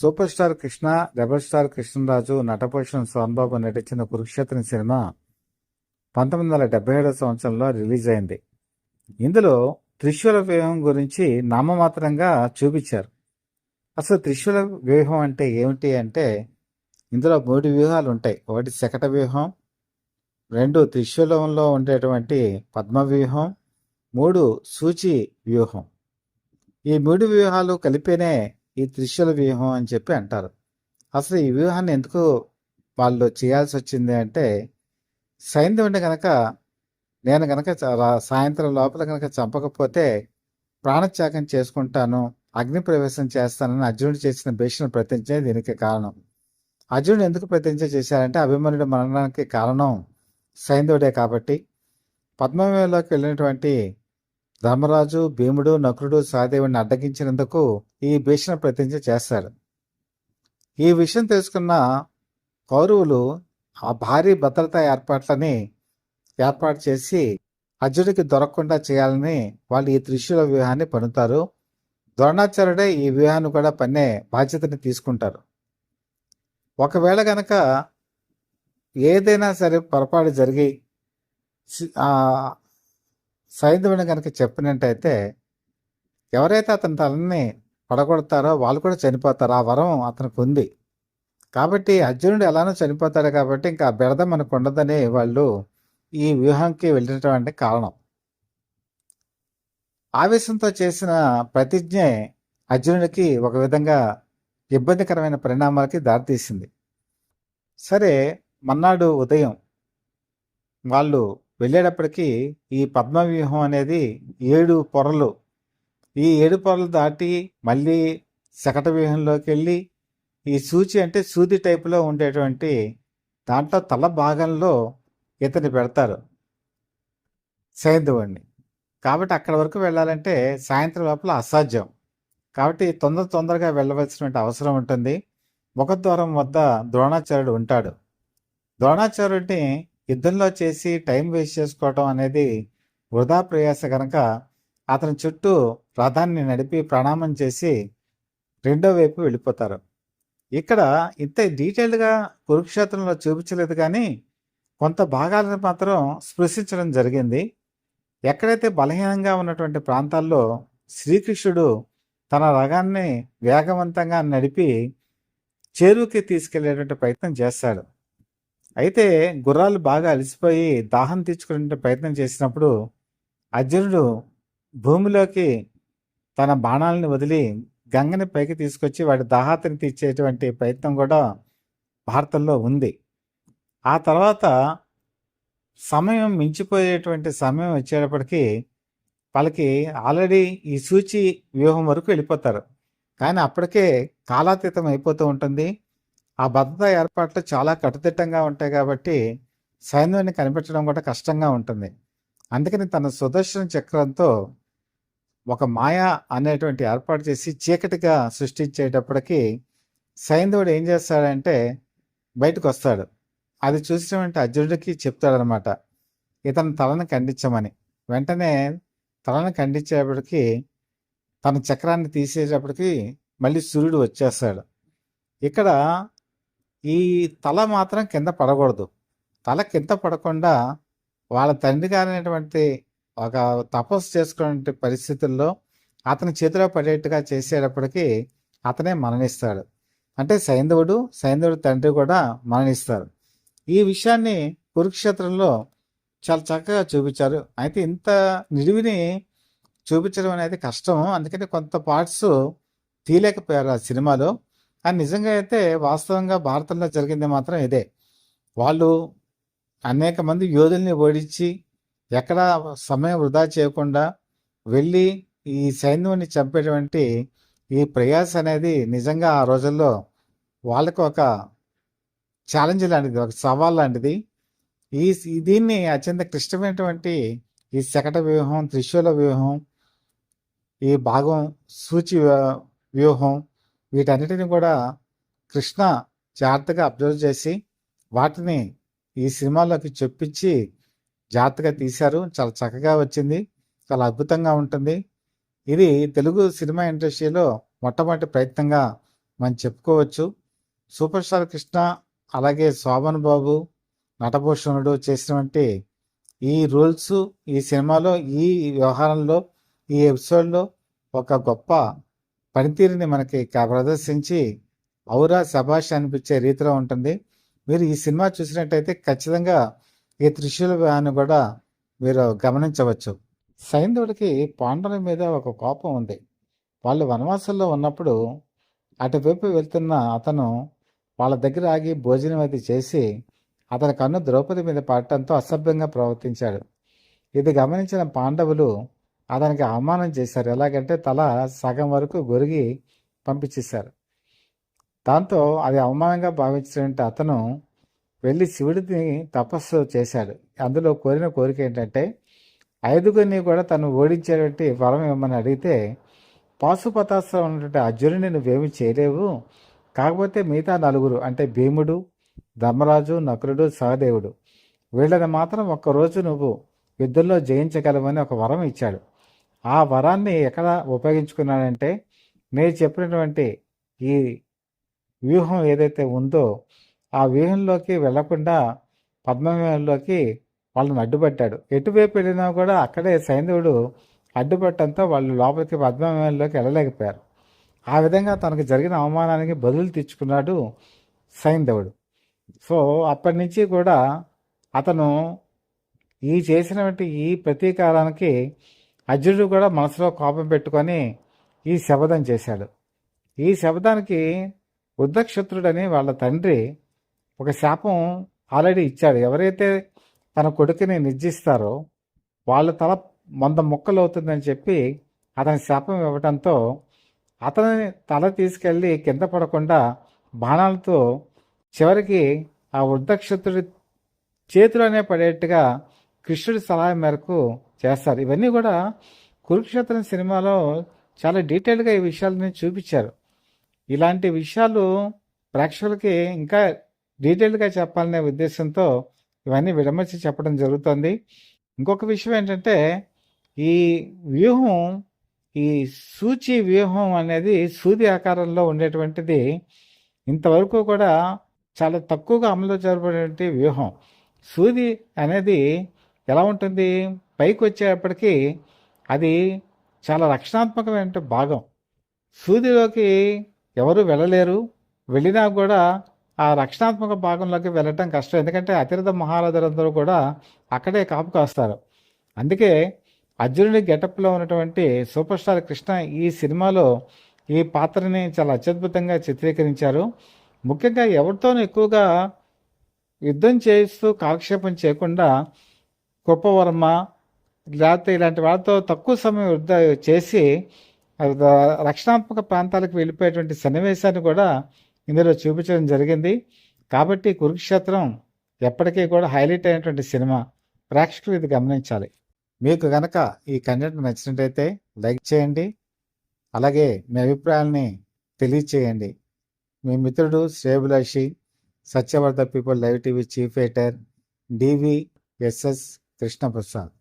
Super star Krishna, rebel star Krishnaraju, Natabhushan Sobhan Babu నటించిన Kurukshetram cinema 1977 సంవత్సరంలో release అయింది. ఇందులో త్రిశూల వ్యూహం గురించి నామమాత్రంగా చూపించారు. అసలు త్రిశూల వ్యూహం అంటే ఏమిటి అంటే, ఇందులో 3 వ్యూహాలు ఉంటాయి. ఒకటి శకట వ్యూహం, 2 త్రిశూలంలో ఉండేటువంటి పద్మ వ్యూహం, 3 సూచి వ్యూహం. ఈ 3 వ్యూహాలు కలిపినే ఈ త్రిశూల వ్యూహం అని చెప్పి అంటారు. అసలు ఈ వ్యూహాన్ని ఎందుకు వాళ్ళు చేయాల్సి వచ్చింది అంటే, సైంధవుడిని కనుక నేను కనుక సాయంత్రం లోపల కనుక చంపకపోతే ప్రాణత్యాగం చేసుకుంటాను, అగ్ని ప్రవేశం చేస్తానని అర్జునుడు చేసిన భీషణ ప్రతిజ్ఞ దీనికి కారణం. అర్జునుడు ఎందుకు ప్రతిజ్ఞ చేశారంటే, అభిమన్యుడు మరణానికి కారణం సైంధవుడే కాబట్టి. పద్మవ్యూహంలోకి వెళ్ళినటువంటి ధర్మరాజు, భీముడు, నకులుడు సహదేవుడిని అడ్డగించినందుకు ఈ భీషణ ప్రతిజ్ఞ చేస్తాడు. ఈ విషయం తెలుసుకున్న కౌరవులు ఆ భారీ భద్రతా ఏర్పాటు చేసి అర్జునుడికి దొరకకుండా చేయాలని వాళ్ళు ఈ త్రిశూల వ్యూహాన్ని పన్నుతారు. ద్రోణాచార్యుడే ఈ వ్యూహాన్ని కూడా పన్నే బాధ్యతని తీసుకుంటారు. ఒకవేళ గనక ఏదైనా సరే పొరపాటు జరిగి సైంధవుని కనుక చెప్పినట్టయితే, ఎవరైతే అతని తలని పడగొడతారో వాళ్ళు కూడా చనిపోతారు. ఆ వరం అతనికి ఉంది కాబట్టి, అర్జునుడు ఎలానో చనిపోతాడు కాబట్టి ఇంకా బెడద మనకు ఉండదని వాళ్ళు ఈ వ్యూహానికి వెళ్ళినటువంటి కారణం. ఆవేశంతో చేసిన ప్రతిజ్ఞే అర్జునుడికి ఒక విధంగా ఇబ్బందికరమైన పరిణామాలకి దారితీసింది. సరే, మన్నాడు ఉదయం వాళ్ళు వెళ్ళేటప్పటికీ ఈ పద్మవ్యూహం అనేది 7 పొరలు, ఈ 7 పొరలు దాటి మళ్ళీ శకట వ్యూహంలోకి వెళ్ళి ఈ సూచి అంటే సూది టైపులో ఉండేటువంటి దాంట్లో తల భాగంలో ఇతన్ని పెడతారు సైంధవుడిని. కాబట్టి అక్కడ వరకు వెళ్ళాలంటే సాయంత్రం లోపల అసాధ్యం. కాబట్టి తొందరగా వెళ్ళవలసినటువంటి అవసరం ఉంటుంది. ముఖద్వారం వద్ద ద్రోణాచార్యుడు ఉంటాడు. ద్రోణాచార్యుడిని యుద్ధంలో చేసి టైం వేస్ట్ చేసుకోవటం అనేది వృధా ప్రయాస కనుక అతని చుట్టూ రథాన్ని నడిపి ప్రణామం చేసి రెండో వైపు వెళ్ళిపోతారు. ఇక్కడ ఇంత డీటెయిల్డ్గా కురుక్షేత్రంలో చూపించలేదు, కానీ కొంత భాగాలను మాత్రం స్పృశించడం జరిగింది. ఎక్కడైతే బలహీనంగా ఉన్నటువంటి ప్రాంతాల్లో శ్రీకృష్ణుడు తన రథాన్ని వేగవంతంగా నడిపి చేరువుకి తీసుకెళ్లేటువంటి ప్రయత్నం చేస్తాడు. అయితే గుర్రాలు బాగా అలసిపోయి దాహం తీర్చుకునే ప్రయత్నం చేసినప్పుడు అర్జునుడు భూమిలోకి తన బాణాలను వదిలి గంగని పైకి తీసుకొచ్చి వాడి దాహాతని తీర్చేటువంటి ప్రయత్నం కూడా భారతంలో ఉంది. ఆ తర్వాత సమయం మించిపోయేటువంటి సమయం వచ్చేటప్పటికి వాళ్ళకి ఆల్రెడీ ఈ సూచి వ్యూహం వరకు వెళ్ళిపోతారు. కానీ అప్పటికే కాలాతీతం అయిపోతూ ఉంటుంది. ఆ భద్రతా ఏర్పాట్లు చాలా కట్టుదిట్టంగా ఉంటాయి కాబట్టి సైన్యాన్ని కనిపెట్టడం కూడా కష్టంగా ఉంటుంది. అందుకని తన సుదర్శన చక్రంతో ఒక మాయ అనేటువంటి ఏర్పాటు చేసి చీకటిగా సృష్టించేటప్పటికి సైంధవుడు ఏం చేస్తాడంటే బయటకు వస్తాడు. అది చూసినటువంటి అర్జునుడికి చెప్తాడనమాట, ఇతను తలను ఖండించమని. వెంటనే తలను ఖండించేటప్పటికి తన చక్రాన్ని తీసేటప్పటికి మళ్ళీ సూర్యుడు వచ్చేస్తాడు. ఇక్కడ ఈ తల మాత్రం కింద పడకూడదు. తల కింద పడకుండా వాళ్ళ తండ్రి గారైనటువంటి ఒక తపస్సు చేసుకునే పరిస్థితుల్లో అతని చేతిలో పడేట్టుగా చేసేటప్పటికి అతనే మరణిస్తాడు. అంటే సైంధవుడు తండ్రి కూడా మరణిస్తారు. ఈ విషయాన్ని కురుక్షేత్రంలో చాలా చక్కగా చూపించారు. అయితే ఇంత నిడివిని చూపించడం అనేది కష్టం. అందుకని కొంత పార్ట్స్ తీయలేకపోయారు ఆ సినిమాలో. కానీ నిజంగా అయితే వాస్తవంగా భారతంలో జరిగింది మాత్రం ఇదే. వాళ్ళు అనేక మంది యోధుల్ని ఓడించి ఎక్కడ సమయం వృధా చేయకుండా వెళ్ళి ఈ సైన్యాన్ని చంపేటువంటి ఈ ప్రయాస అనేది నిజంగా ఆ రోజుల్లో వాళ్ళకు ఒక ఛాలెంజ్ లాంటిది, ఒక సవాల్ లాంటిది. దీన్ని అత్యంత క్లిష్టమైనటువంటి ఈ శకట వ్యూహం, త్రిశూల వ్యూహం, ఈ భాగం సూచి వ్యూహం, వీటన్నిటిని కూడా కృష్ణ జాగ్రత్తగా అబ్జర్వ్ చేసి వాటిని ఈ సినిమాలోకి చొప్పించి జాగ్రత్తగా తీశారు. చాలా చక్కగా వచ్చింది, చాలా అద్భుతంగా ఉంటుంది. ఇది తెలుగు సినిమా ఇండస్ట్రీలో మొట్టమొదటి ప్రయత్నంగా మనం చెప్పుకోవచ్చు. సూపర్ స్టార్ కృష్ణ అలాగే శోభన్ బాబు, నటభూషణుడు చేసినటువంటి ఈ రూల్స్ ఈ సినిమాలో ఈ వ్యవహారంలో ఈ ఎపిసోడ్లో ఒక గొప్ప పనితీరుని మనకి ప్రదర్శించి ఔరా శభాష్ అనిపించే రీతిలో ఉంటుంది. మీరు ఈ సినిమా చూసినట్టయితే ఖచ్చితంగా ఈ త్రిశూల వివాహాన్ని కూడా మీరు గమనించవచ్చు. సైంధవుడికి పాండవుల మీద ఒక కోపం ఉంది. వాళ్ళు వనవాసంలో ఉన్నప్పుడు అటువైపు వెళ్తున్న అతను వాళ్ళ దగ్గర ఆగి భోజనం అది చేసి అతని కన్ను ద్రౌపది మీద పడటంతో అసభ్యంగా ప్రవర్తించాడు. ఇది గమనించిన పాండవులు అతనికి అవమానం చేశారు. ఎలాగంటే తల సగం వరకు గొరిగి పంపించేశారు. దాంతో అది అవమానంగా భావించినట్టు అతను వెళ్ళి శివుడిని తపస్సు చేశాడు. అందులో కోరిన కోరిక ఏంటంటే 5గురిని కూడా తను ఓడించేటువంటి వరం ఇవ్వమని అడిగితే, పాశుపతాస్త్రం ఉన్నటువంటి అర్జునుడిని నువ్వేమి చేయలేవు, కాకపోతే మిగతా 4 అంటే భీముడు, ధర్మరాజు, నకులుడు, సహదేవుడు వీళ్ళని మాత్రం ఒక్కరోజు నువ్వు యుద్ధంలో జయించగలవని ఒక వరం ఇచ్చాడు. ఆ వరాన్ని ఎక్కడ ఉపయోగించుకున్నాడంటే నేను చెప్పినటువంటి ఈ వ్యూహం ఏదైతే ఉందో ఆ వ్యూహంలోకి వెళ్లకుండా పద్మవ్యూహంలోకి వాళ్ళని అడ్డుపట్టాడు. ఎటువైపు వెళ్ళినా కూడా అక్కడే సైంధవుడు అడ్డుపట్టడంతో వాళ్ళు లోపలికి పద్మవ్యూహంలోకి వెళ్ళలేకపోయారు. ఆ విధంగా తనకు జరిగిన అవమానానికి బదులు తెచ్చుకున్నాడు సైంధవుడు. సో అప్పటి నుంచి కూడా అతను ఈ చేసినటువంటి ఈ ప్రతీకారానికి అర్జునుడు కూడా మనసులో కోపం పెట్టుకొని ఈ శపథం చేశాడు. ఈ శపథానికి వృద్ధక్షత్రుడని వాళ్ళ తండ్రి ఒక శాపం ఆల్రెడీ ఇచ్చాడు. ఎవరైతే తన కొడుకుని నిర్జిస్తారో వాళ్ళ తల 100 ముక్కలు అవుతుందని చెప్పి అతని శాపం ఇవ్వడంతో అతని తల తీసుకెళ్ళి కింద పడకుండా బాణాలతో చివరికి ఆ వృద్ధక్షత్రుడి చేతిలోనే పడేట్టుగా కృష్ణుడి సలహా మేరకు చేస్తారు. ఇవన్నీ కూడా కురుక్షేత్రం సినిమాలో చాలా డీటెయిల్గా ఈ విషయాలని చూపించారు. ఇలాంటి విషయాలు ప్రేక్షకులకి ఇంకా డీటెయిల్గా చెప్పాలనే ఉద్దేశంతో ఇవన్నీ విడమర్చి చెప్పడం జరుగుతుంది. ఇంకొక విషయం ఏంటంటే ఈ వ్యూహం ఈ సూచి వ్యూహం అనేది సూది ఆకారంలో ఉండేటువంటిది ఇంతవరకు కూడా చాలా తక్కువగా అమలు జరపబడే వ్యూహం. సూది అనేది ఎలా ఉంటుంది, పైకి వచ్చేటప్పటికీ అది చాలా రక్షణాత్మకమైన భాగం. సూదిలోకి ఎవరు వెళ్ళలేరు, వెళ్ళినా కూడా ఆ రక్షణాత్మక భాగంలోకి వెళ్ళటం కష్టం. ఎందుకంటే అతిరథ మహారథులందరూ కూడా అక్కడే కాపు కాస్తారు. అందుకే అర్జునుడి గెటప్లో ఉన్నటువంటి సూపర్ స్టార్ కృష్ణ ఈ సినిమాలో ఈ పాత్రని చాలా అత్యద్భుతంగా చిత్రీకరించారు. ముఖ్యంగా ఎవరితోనూ ఎక్కువగా యుద్ధం చేస్తూ కాలక్షేపం చేయకుండా కృపవర్మ లేకపోతే ఇలాంటి వాళ్ళతో తక్కువ సమయం యుద్ధ చేసి రక్షణాత్మక ప్రాంతాలకు వెళ్ళిపోయేటువంటి సన్నివేశాన్ని కూడా ఇందులో చూపించడం జరిగింది. కాబట్టి కురుక్షేత్రం ఎప్పటికీ కూడా హైలైట్ అయినటువంటి సినిమా. ప్రేక్షకులు ఇది గమనించాలి. మీకు కనుక ఈ కంటెంట్ నచ్చినట్టయితే లైక్ చేయండి, అలాగే మీ అభిప్రాయాలని తెలియచేయండి. మీ మిత్రుడు శ్రేయభిలాషి, Satyavardha people live TV chief editor DVSS Krishnaprasad.